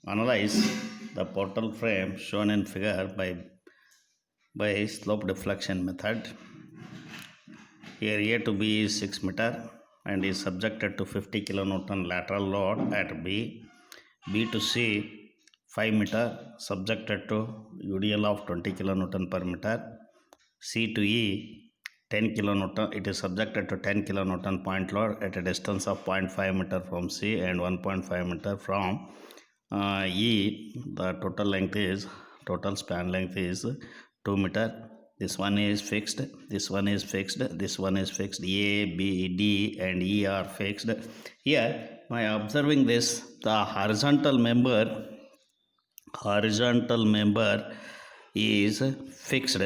Analyze the portal frame shown in figure by slope deflection method. Here A to B is 6 meter and is subjected to 50 kilonewton lateral load at B. B to C 5 meter subjected to UDL of 20 kilonewton per meter. C to E 10 kilonewton, it is subjected to 10 kilonewton point load at a distance of 0.5 meter from C and 1.5 meter from E. The total span length is 2 meter. This one is fixed, this one is fixed, this one is fixed. A, B, D and E are fixed. Here by observing this, the horizontal member is fixed.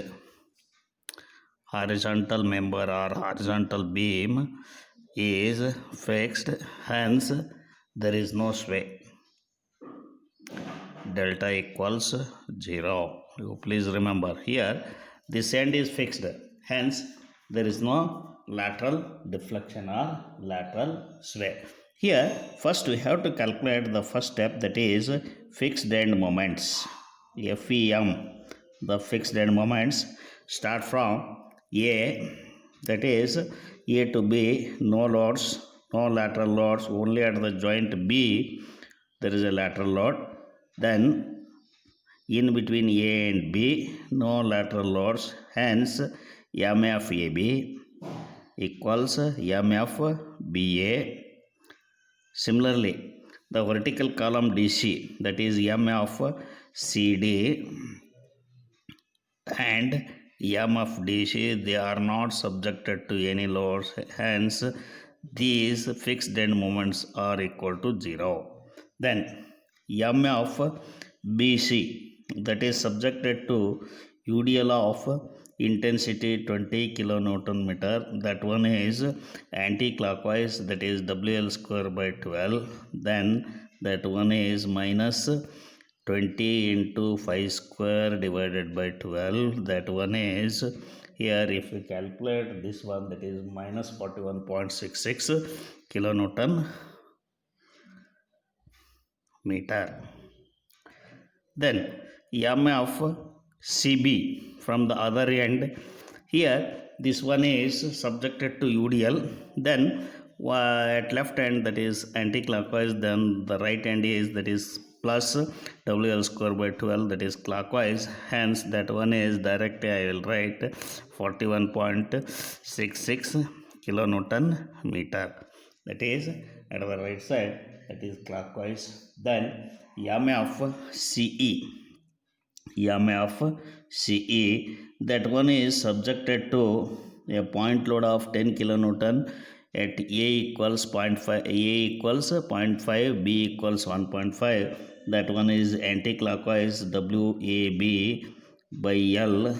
Horizontal member or horizontal beam is fixed, hence there is no sway. Delta equals 0. You please remember here this end is fixed, hence there is no lateral deflection or lateral sway. Here first we have to calculate the first step, that is fixed end moments. FEM, the fixed end moments start from A, that is A to B, no loads, no lateral loads, only at the joint B there is a lateral load. Then in between A and B, no lateral loads, hence MFAB equals MFBA. Similarly, the vertical column DC, that is MFCD and MFDC, they are not subjected to any loads, hence these fixed end moments are equal to 0. Then MFBC, that is subjected to UDL of intensity 20 kilonewton meter, that one is anti-clockwise, that is WL square by 12. Then that one is minus 20 into 5 square divided by 12, that one is, here if we calculate this one, that is minus 41.66 kilonewton meter. Then MFCB from the other end, here this one is subjected to UDL, then at left hand that is anti-clockwise, then the right hand is, that is plus WL square by 12, that is clockwise, hence that one is directly I will write 41.66 kilonewton meter, that is at the right side, that is clockwise. Then MFCE, that one is subjected to a point load of 10 kilonewton at A equals 0.5, A equals 0.5, B equals 1.5, that one is anti-clockwise, WAB by L,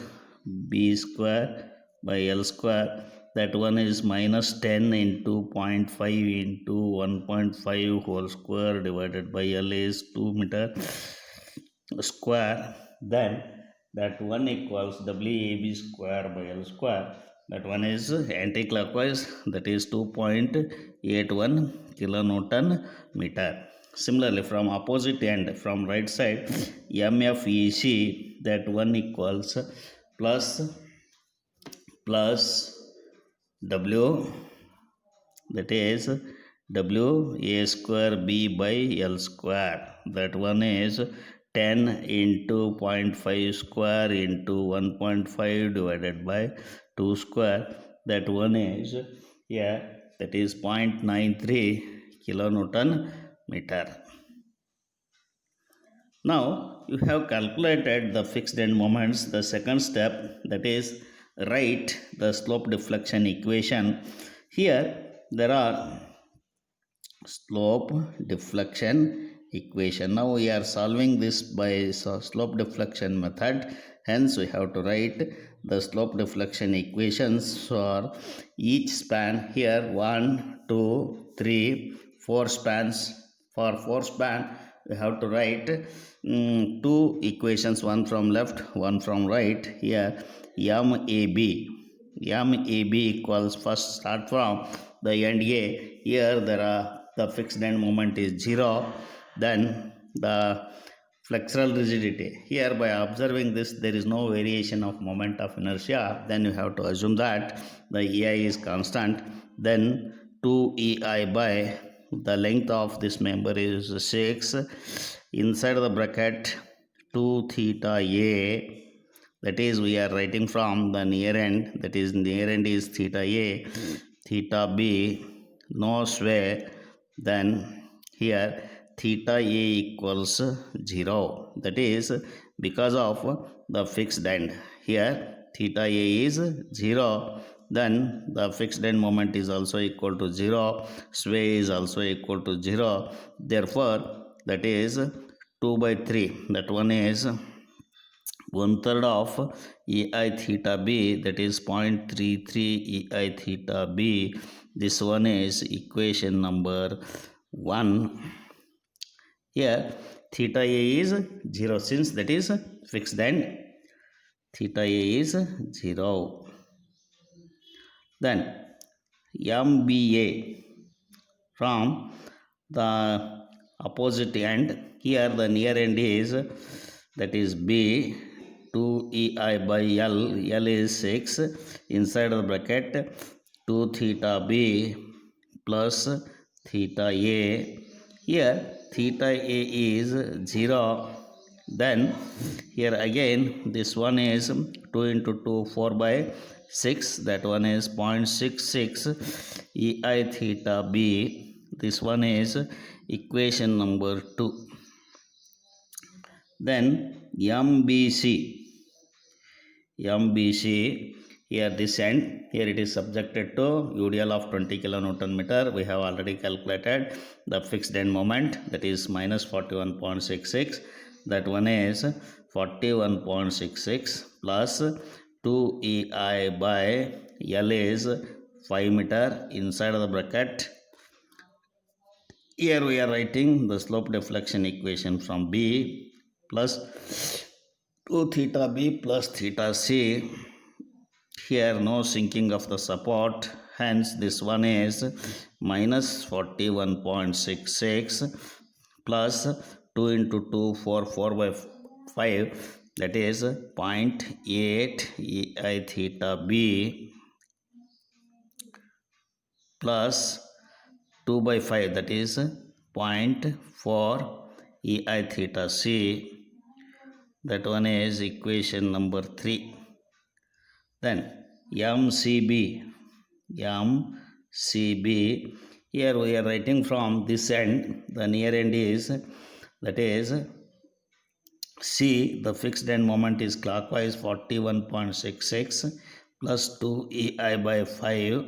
B square by L square, that one is minus 10 into 0.5 into 1.5 whole square divided by L is 2 meter square. Then that one equals WAB square by L square, that one is anti-clockwise, that is 2.81 kilonewton meter. Similarly from opposite end, from right side, MFEC, that one equals plus W, that is WA square B by L square, that one is 10 into 0.5 square into 1.5 divided by 2 square, that one is, that is 0.93 kilonewton meter. Now you have calculated the fixed end moments. The second step, that is write the slope deflection equation. Here there are slope deflection equation. Now we are solving this by slope deflection method, hence we have to write the slope deflection equations for each span. Here 1, 2, 3, 4 spans. For 4 span we have to write 2 equations, one from left, one from right. Here MAB equals, first start from the end A. Here there are the fixed end moment is 0. Then the flexural rigidity. Here, by observing this, there is no variation of moment of inertia. Then you have to assume that the EI is constant. Then 2EI by the length of this member is 6. Inside the bracket 2 theta A, that is we are writing from the near end, that is near end is theta A, theta B, no sway. Then here theta A equals 0, that is because of the fixed end. Here theta A is 0, then the fixed end moment is also equal to 0, sway is also equal to 0. Therefore that is 2 by 3, that one is 1/3 of EI theta B, that is 0.33 EI theta B. This one is equation number 1. Here theta A is 0, since that is fixed end, theta A is 0. Then MBA from the opposite end. Here the near end is, that is B, 2EI by L. L is 6. Inside the bracket 2 theta B plus theta A. Here theta A is 0. Then here again this one is 2 into 2, 4 by 6. That one is 0.66 EI theta B. This one is equation number 2. Then MBC, here this end, here it is subjected to UDL of 20 kilonewton meter. We have already calculated the fixed end moment, that is minus 41.66. That one is 41.66 plus 2EI by L is 5 meter. Inside of the bracket, here we are writing the slope deflection equation from B plus 2 theta B plus theta C. Here no sinking of the support, hence this one is minus 41.66 plus 2 into 2, 4 by 5, that is 0.8 EI theta B plus 2 by 5, that is 0.4 EI theta C. That one is equation number 3. Then MCB, here we are writing from this end, the near end is, that is C, the fixed end moment is clockwise 41.66 plus 2 EI by 5.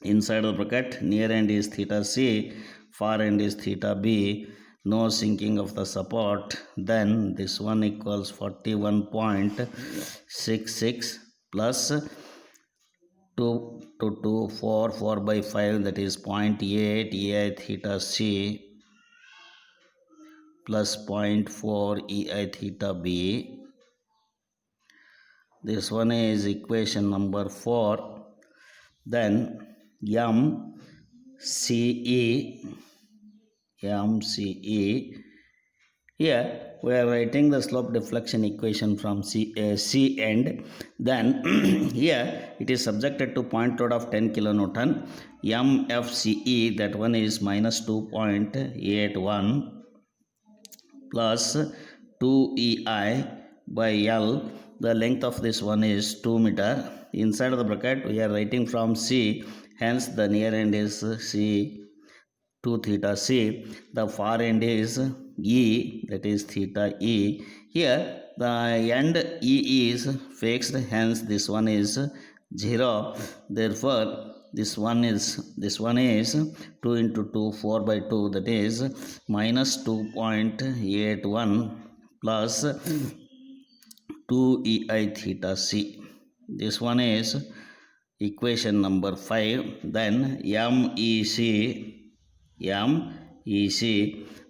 Inside the bracket, near end is theta C, far end is theta B. No sinking of the support. Then this one equals 41.66 plus 2 to 2, 4 by 5, that is 0.8 EI theta C plus 0.4 EI theta B. This one is equation number 4. Then MCE, here we are writing the slope deflection equation from C end. Then here it is subjected to point load of 10 kilonewton. MFCE, that one is minus 2.81 plus 2EI by L. The length of this one is 2 meter. Inside of the bracket we are writing from C, hence the near end is C, 2 theta C. The far end is E, that is theta E. Here the end E is fixed, hence this one is 0. Therefore this one is 2 into 2, 4 by 2, that is minus 2.81 plus 2 EI theta C. This one is equation number 5. Then MEC,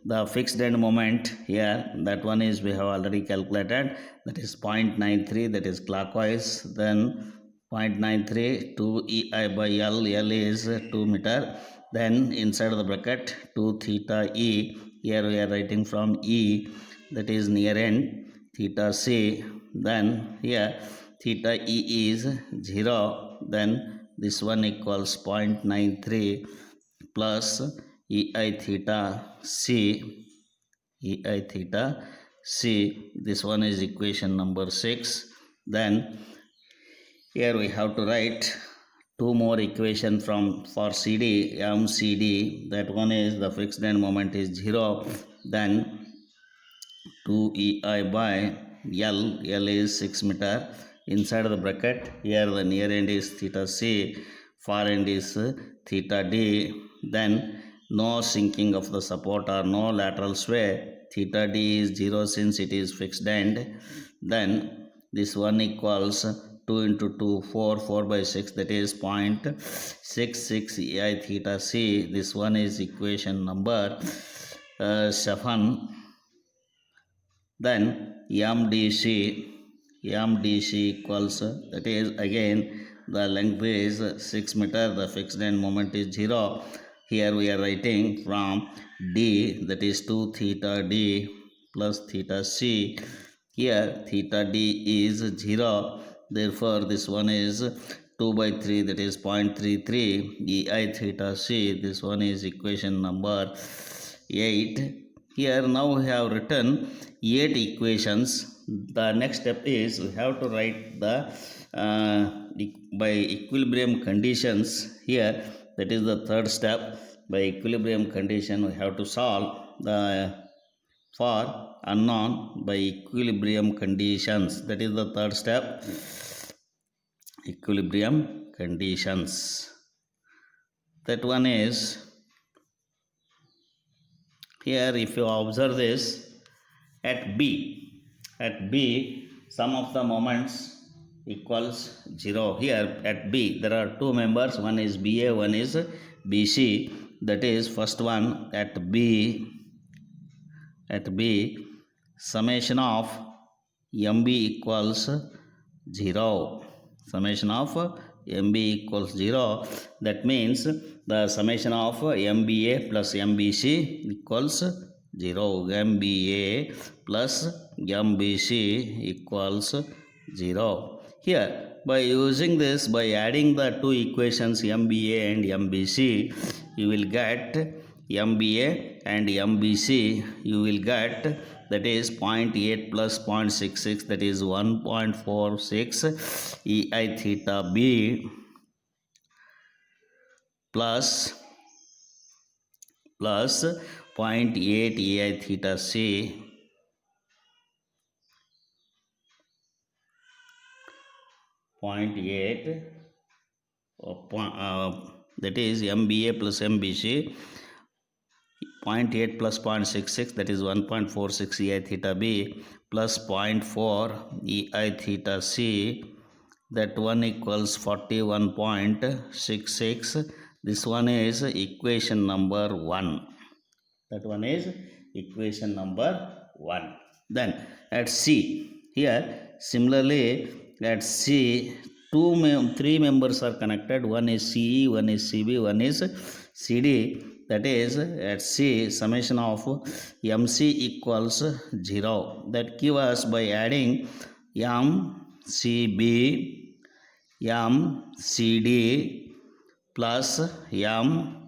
the fixed end moment here, that one is we have already calculated, that is 0.93, that is clockwise. Then 0.93 2 EI by L. L is 2 meter. Then inside the bracket 2 theta E. Here we are writing from E, that is near end, theta C. Then here theta E is 0. Then this one equals 0.93 plus EI theta C. EI theta C. This one is equation number 6. Then here we have to write two more equation from for CD, MCD. That one is the fixed end moment is 0. Then 2EI by L. L is 6 meter. Inside the bracket, here the near end is theta C, far end is theta D. Then no sinking of the support or no lateral sway. Theta D is 0 since it is fixed end. Then this one equals 2 into 2, 4, 4 by 6, that is 0.66 EI theta C. This one is equation number 7. Then MDC equals, that is again the length is 6 meter, the fixed end moment is 0. Here we are writing from D, that is 2 theta D plus theta C. Here theta D is 0, therefore this one is 2 by 3, that is 0.33 EI theta C. This one is equation number 8. Here now we have written 8 equations. The next step is we have to write the by equilibrium conditions here. That is the third step. By equilibrium condition we have to solve the for unknown by equilibrium conditions. That is the third step. Equilibrium conditions. That one is here, if you observe this, at B, sum of the moments equals 0. Here at B, there are two members, one is BA, one is BC. That is first one at B, summation of MB equals 0. Summation of MB equals 0. That means the summation of MBA plus MBC equals 0. MBA plus MBC equals 0. Here, by using this, by adding the two equations MBA and MBC, you will get MBA and MBC, you will get, that is 0.8 plus 0.66, that is 1.46 EI theta B plus 0.8 EI theta C 0.8 that is MBA plus MBC 0.8 plus 0.66, that is 1.46 EI theta B plus 0.4 EI theta C, that one equals 41.66. This one is equation number 1. That one is equation number 1. Then at C, here similarly at C, three members are connected. One is CE, one is CB, one is CD. That is at C, summation of MC equals 0. That give us by adding MCB, MCD plus MCE,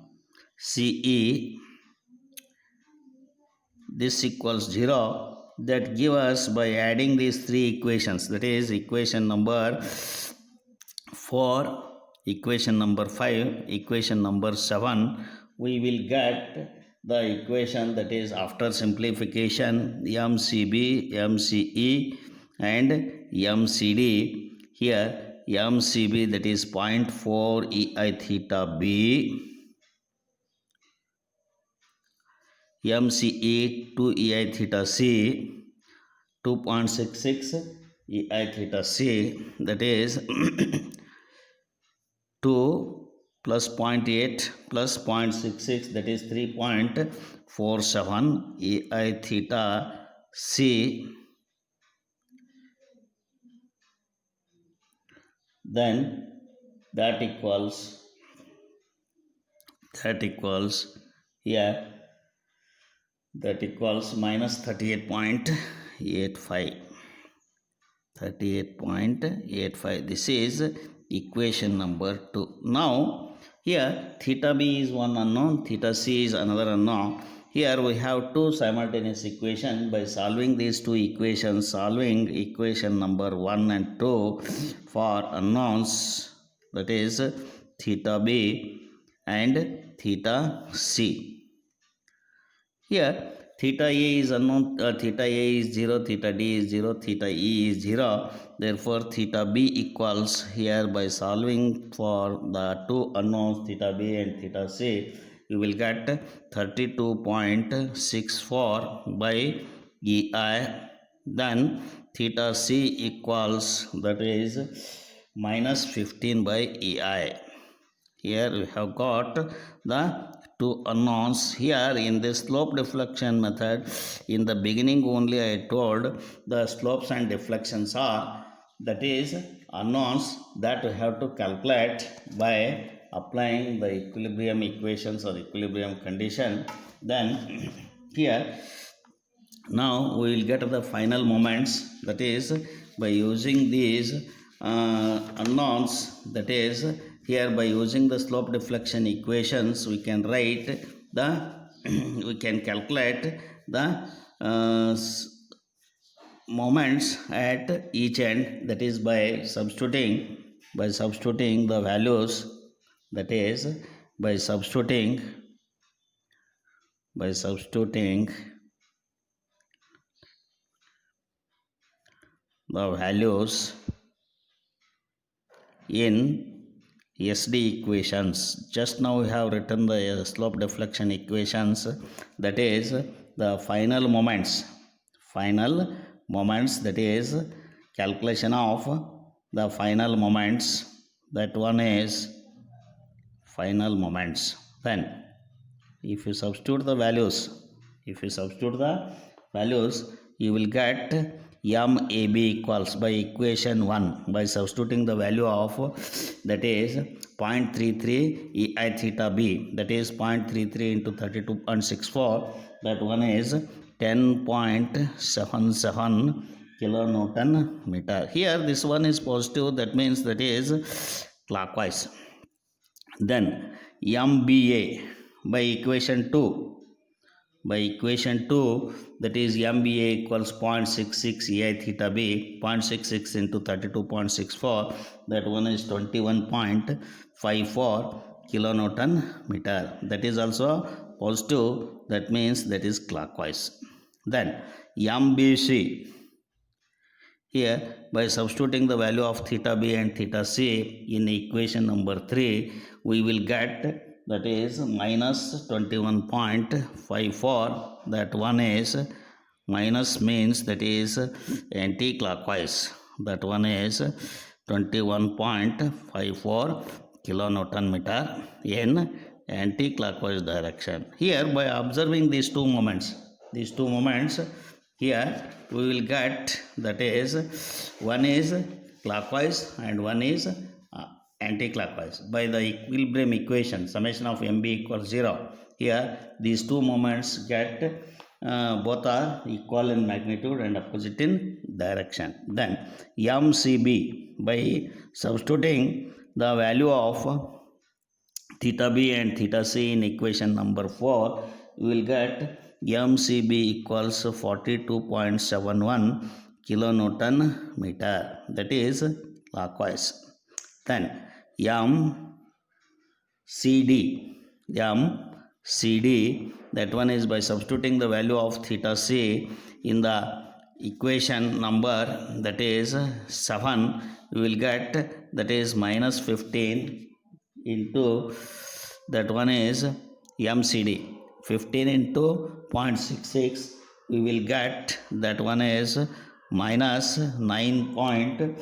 this equals 0. That give us by adding these three equations, that is equation number 4, equation number 5, equation number 7, we will get the equation, that is after simplification MCB, MCE and MCD. Here MCB, that is 0.4 EI theta B, MCE 2 EI theta C, 2.66 EI theta C, that is 2 plus 0.8 plus 0.66, that is 3.47 EI theta C. then that equals here that equals minus 38.85. This is equation number 2. Now here theta b is one unknown, theta c is another unknown. Here we have two simultaneous equations. By solving these two equations, solving equation number 1 and 2 for unknowns, that is theta b and theta c. Here theta a is unknown, theta a is 0, theta d is 0, theta e is 0. Therefore theta b equals, here by solving for the two unknowns theta b and theta c, you will get 32.64 by ei. Then theta c equals, that is minus 15 by ei. Here we have got the two unknowns. Here in this slope deflection method, in the beginning only I told the slopes and deflections are, that is unknowns that we have to calculate by applying the equilibrium equations or equilibrium condition. Then here now we will get the final moments, that is by using these unknowns, that is here by using the slope deflection equations we can write the we can calculate the moments at each end, that is by substituting the values, that is by substituting the values in SD equations. Just now we have written the slope deflection equations, that is the final moments, that is calculation of the final moments, that one is final moments. Then if you substitute the values, you will get MAB equals, by equation 1, by substituting the value of, that is 0.33 ei theta b, that is 0.33 into 32.64, that one is 10.77 kilonewton meter. Here this one is positive, that means that is clockwise. Then MBA by equation 2, that is MBA equals 0.66 ei theta b, 0.66 into 32.64, that one is 21.54 kilonewton meter. That is also positive, that means that is clockwise. Then MBC, here by substituting the value of theta b and theta c in equation number 3, we will get, that is minus 21.54, that one is minus means that is anti-clockwise, that one is 21.54 kilonewton meter in anti-clockwise direction. Here by observing these two moments, here we will get, that is one is clockwise and one is anti-clockwise. By the equilibrium equation, summation of MB equals 0, here these two moments get both are equal in magnitude and opposite in direction. Then MCB, by substituting the value of theta b and theta c in equation number 4, we will get MCB equals 42.71 kilonewton meter, that is clockwise. Then MCD, that one is by substituting the value of theta c in the equation number, that is 7, we will get, that is minus 15 into, that one is MCD, 15 into 0.66, we will get, that one is minus 9.9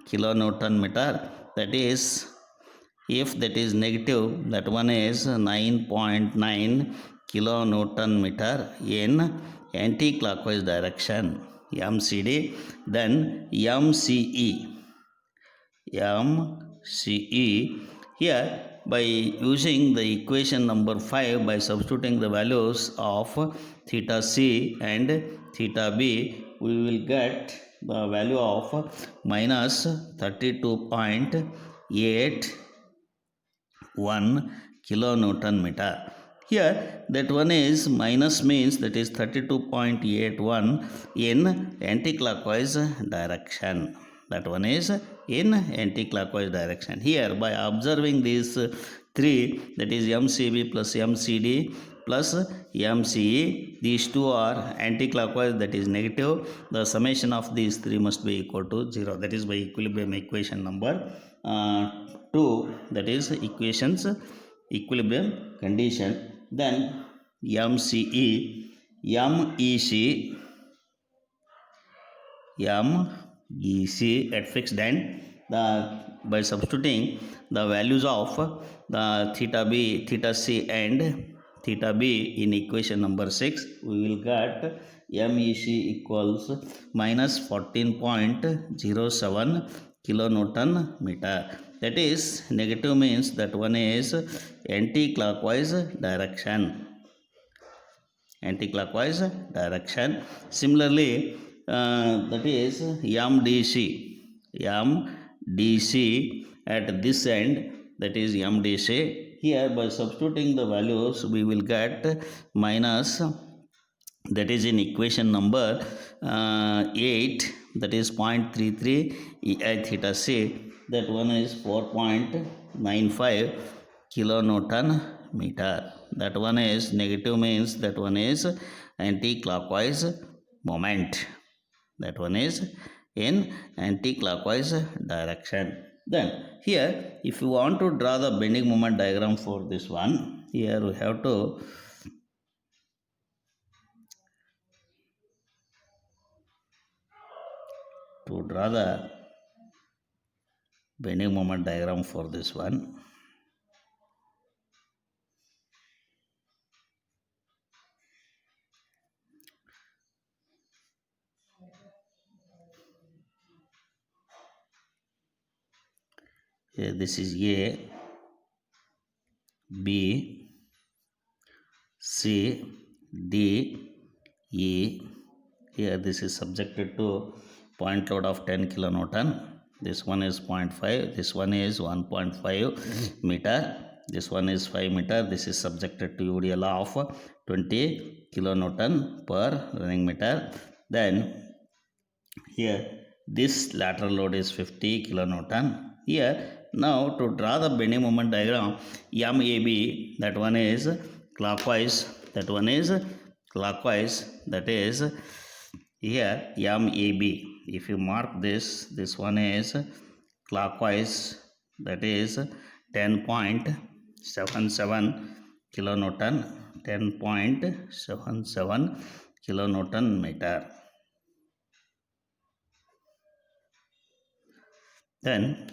kilonewton meter. That is, if that is negative, that one is 9.9 kilonewton meter in anti-clockwise direction, MCD. Then MCE, MCE. Here, by using the equation number 5, by substituting the values of theta C and theta B, we will get the value of minus 32.81 kilonewton meter. Here, that one is minus means that is 32.81 in anti-clockwise direction. That one is in anti-clockwise direction. Here, by observing these three, that is MCB plus MCD plus MCE, these two are anti-clockwise, that is negative. The summation of these three must be equal to 0. That is by equilibrium equation number 2, that is equilibrium condition. Then MCE, MEC, MEC at fixed end, by substituting the values of the theta B, theta C and theta B in equation number 6, we will get MEC equals minus 14.07 kilonewton meter. That is negative means that one is anti-clockwise direction. Anti-clockwise direction. Similarly, that is MDC at this end, that is MDC. Here, by substituting the values, we will get minus, that is in equation number 8, that is 0.33 EI theta C. That one is 4.95 kilonewton meter. That one is negative means that one is anti-clockwise moment. That one is in anti-clockwise direction. Then here, if you want to draw the bending moment diagram for this one, here we have to draw the bending moment diagram for this one. Here this is A, B, C, D, E. Here this is subjected to point load of 10 kilonewton. This one is 0.5, this one is 1.5 meter, this one is 5 meter. This is subjected to UDL of 20 kilonewton per running meter. Then here this lateral load is 50 kilonewton. Here now to draw the bending moment diagram, MAB, that one is clockwise, that one is clockwise, that is here MAB. If you mark this one is clockwise, that is 10.77 kilonewton, 10.77 kilonewton meter. Then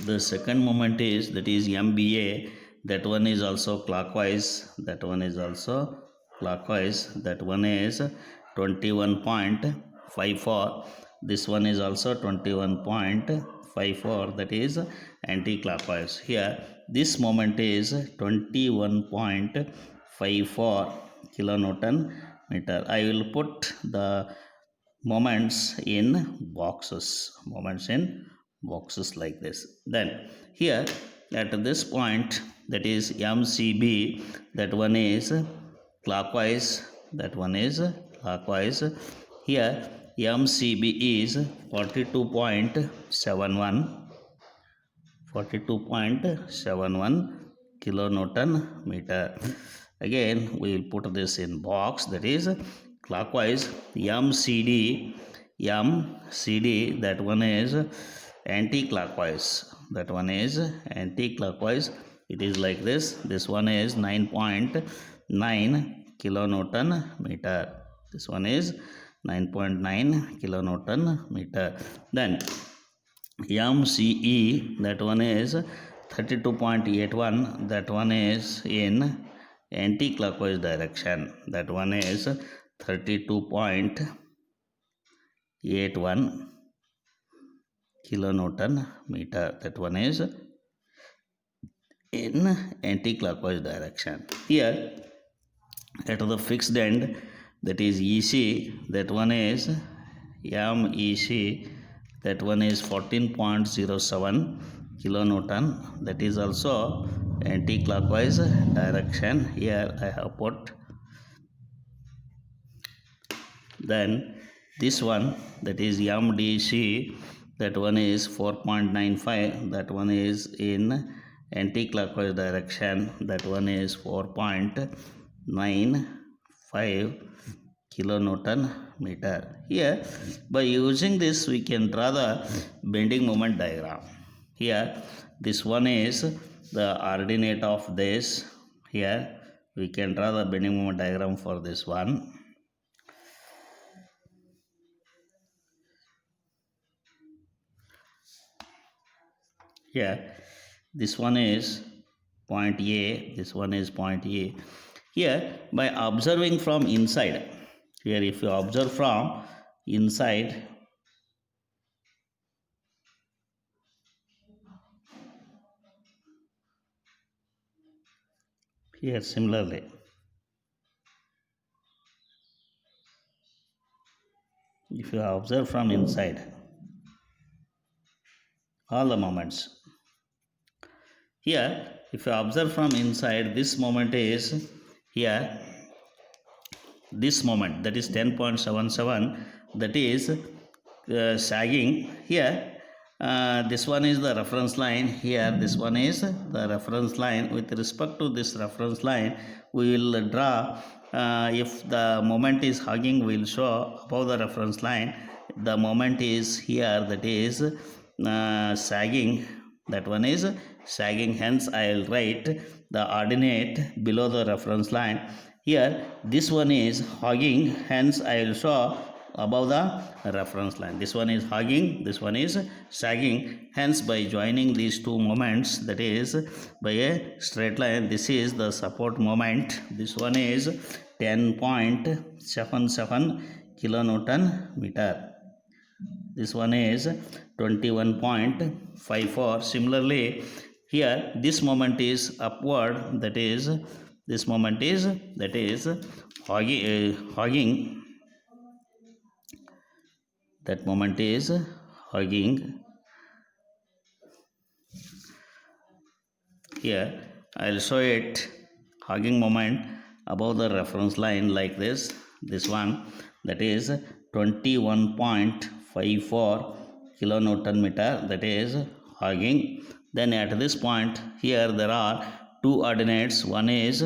the second moment is, that is MBA, that one is also clockwise, that one is also clockwise, that one is 21.54, this one is also 21.54, that is anti-clockwise. Here this moment is 21.54 kilonewton meter. I will put the moments in boxes, like this. Then here at this point, that is MCB, that one is clockwise, that one is clockwise. Here MCB is 42.71 kilonewton meter. Again we will put this in box, that is clockwise. MCD, that one is anti-clockwise, that one is anti-clockwise. It is like this. This one is 9.9 kilonewton meter. This one is 9.9 kilonewton meter. Then MCE, that one is 32.81, that one is in anti-clockwise direction, that one is 32.81 kilonewton meter. That one is in anti-clockwise direction. Here at the fixed end, that is EC, that one is MEC, that one is 14.07 kilonewton, that is also anti-clockwise direction. Here I have put. Then this one, that is MDC, that one is 4.95, that one is in anti-clockwise direction, that one is 4.95 kilonewton meter. Here by using this we can draw the bending moment diagram. Here this one is the ordinate of this. Here we can draw the bending moment diagram for this one. Here this one is point A, this one is point A. Here by observing from inside, here if you observe from inside, here similarly if you observe from inside all the moments, here if you observe from inside, this moment is here, this moment that is 10.77, that is sagging. Here this one is the reference line. Here this one is the reference line. With respect to this reference line, we will draw if the moment is hugging, we will show above the reference line. The moment is here, that is sagging, that one is sagging, hence I will write the ordinate below the reference line. Here this one is hugging, hence I will show above the reference line. This one is hugging, this one is sagging, hence by joining these two moments, that is by a straight line, this is the support moment. This one is 10.77 kilonewton meter, this one is 21.54. Similarly here this moment is upward, that is this moment is, that is hugging, that moment is hugging. Here I will show it hugging moment above the reference line like this. This one, that is 21.54 kilonewton meter, that is hugging. Then at this point, here there are two ordinates. One is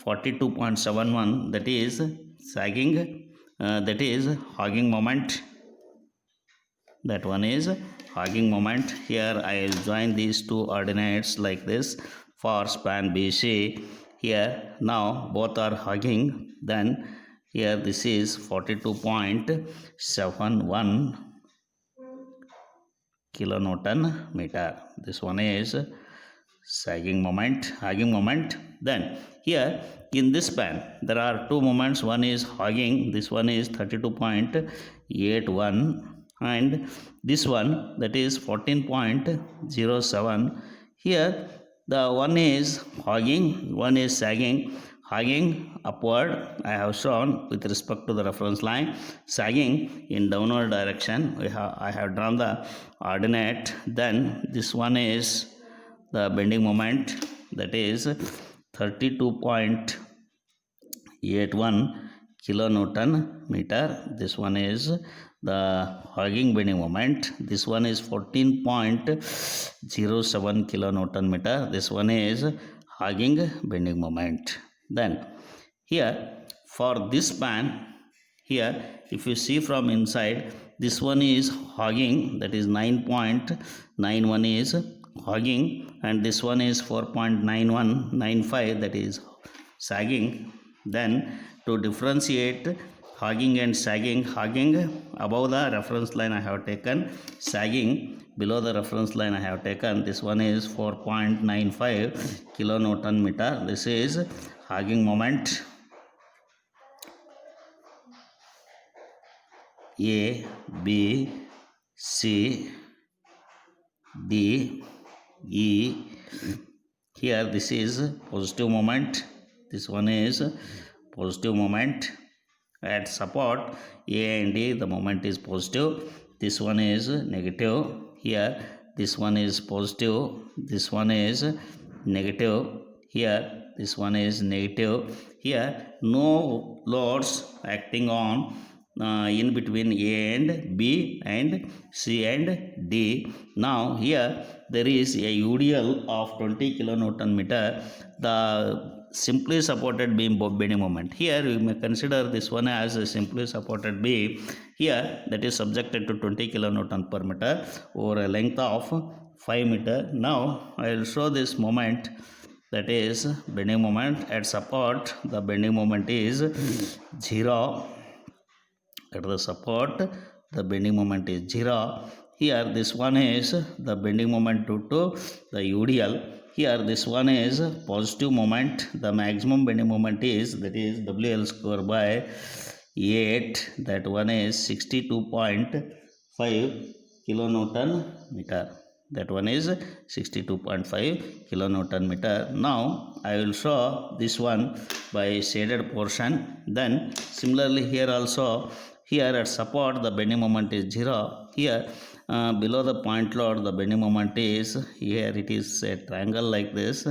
42.71, that is sagging, that is hugging moment, that one is hugging moment. Here I will join these two ordinates like this for span BC. Here now both are hugging. Then here this is 42.71 kilonewton meter. This one is sagging moment, hugging moment. Then here in this span there are two moments. One is hugging, this one is 32.81, and this one, that is 14.07. Here the one is hugging, one is sagging. Hugging upward I have shown with respect to the reference line, sagging in downward direction. I have drawn the ordinate. Then this one is the bending moment, that is 32.81 kilonewton meter. This one is the hugging bending moment. This one is 14.07 kilonewton meter. This one is hugging bending moment. Then here for this span, here if you see from inside, this one is hugging, that is 9.91 is hugging, and this one is 4.9195, that is sagging. Then to differentiate hugging and sagging, hugging above the reference line I have taken, sagging below the reference line I have taken. This one is 4.95 kilonewton meter. This is hugging moment. A, B, C, D, E. Here this is positive moment. This one is positive moment. At support A and D, the moment is positive. This one is negative. Here this one is positive. This one is negative. Here this one is negative. Here no loads acting on in between A and B and C and D. Now here there is a UDL of 20 kilonewton meter. The simply supported beam bending moment. Here we may consider this one as a simply supported beam. Here that is subjected to 20 kilonewton per meter over a length of 5 meter. Now I will show this moment, that is bending moment. At support the bending moment is 0. At the support the bending moment is 0. Here this one is the bending moment due to the UDL. Here this one is positive moment. The maximum bending moment is, that is WL square by 8. That one is 62.5 kilonewton meter. That one is 62.5 kilonewton meter. Now I will show this one by shaded portion. Then similarly here also, here at support the bending moment is 0. Here below the point load the bending moment is, here it is a triangle like this.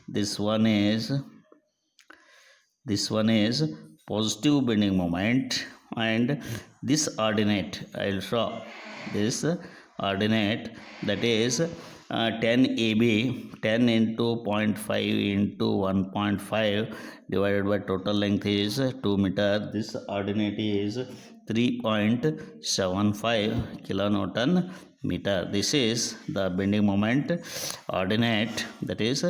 This one is positive bending moment, and this ordinate I will show. This ordinate, that is 10 AB, 10 into 0.5 into 1.5 divided by total length is 2 meter. This ordinate is 3.75 kilonewton meter. This is the bending moment ordinate, that is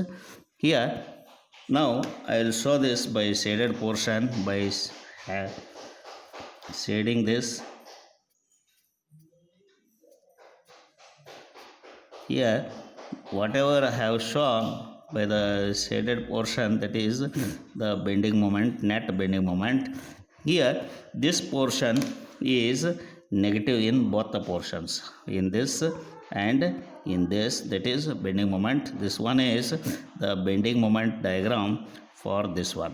here. Now I will show this by shaded portion, by shading this. Here whatever I have shown by the shaded portion, that is the bending moment, net bending moment. Here this portion is negative in both the portions, in this and in this, that is bending moment. This one is the bending moment diagram for this one.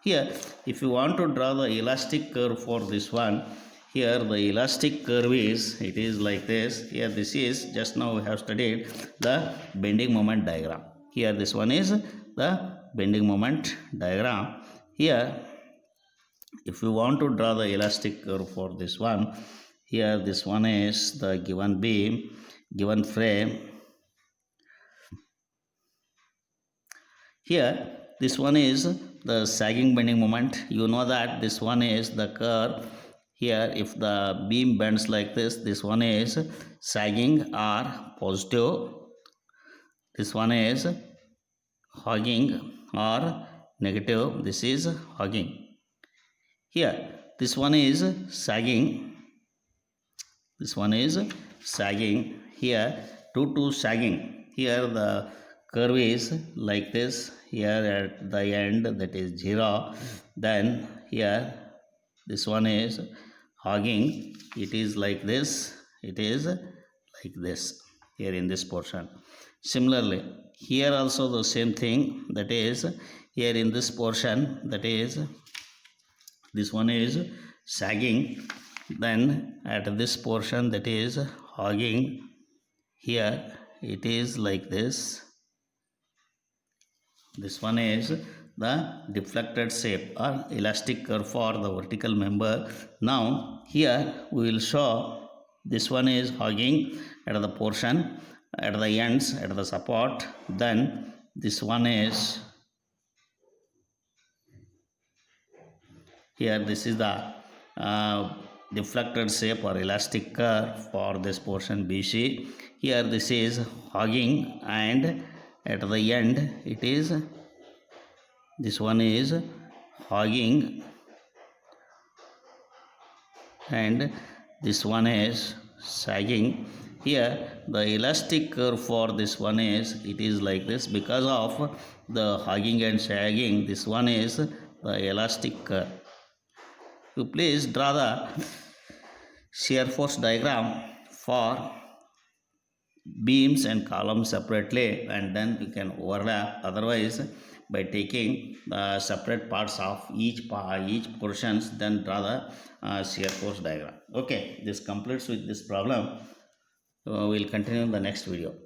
Here if you want to draw the elastic curve for this one, here the elastic curve is, it is like this. Here this is, just now we have studied the bending moment diagram. Here this one is the bending moment diagram. Here if you want to draw the elastic curve for this one, here this one is the given beam, given frame. Here this one is the sagging bending moment. You know that this one is the curve. Here if the beam bends like this one is sagging or positive. This one is hogging or negative. This is hogging. Here this one is sagging. This one is sagging. Here due to sagging, here the curve is like this. Here at the end, that is 0. Then here this one is hogging. It is like this. It is like this here in this portion. Similarly here also the same thing, that is here in this portion, that is this one is sagging. Then at this portion, that is hogging. Here it is like this. This one is the deflected shape or elastic curve for the vertical member. Now here we will show this one is hogging at the portion, at the ends, at the support. Then this one is, here this is the deflected shape or elastic curve for this portion BC. Here this is hogging, and at the end it is, this one is hogging, and this one is sagging. Here the elastic curve for this one is, it is like this. Because of the hogging and sagging, this one is the elastic curve. You please draw the shear force diagram for beams and columns separately, and then you can overlap. Otherwise, by taking the separate parts of each portions, then draw the shear force diagram. Okay, this completes with this problem. We'll continue in the next video.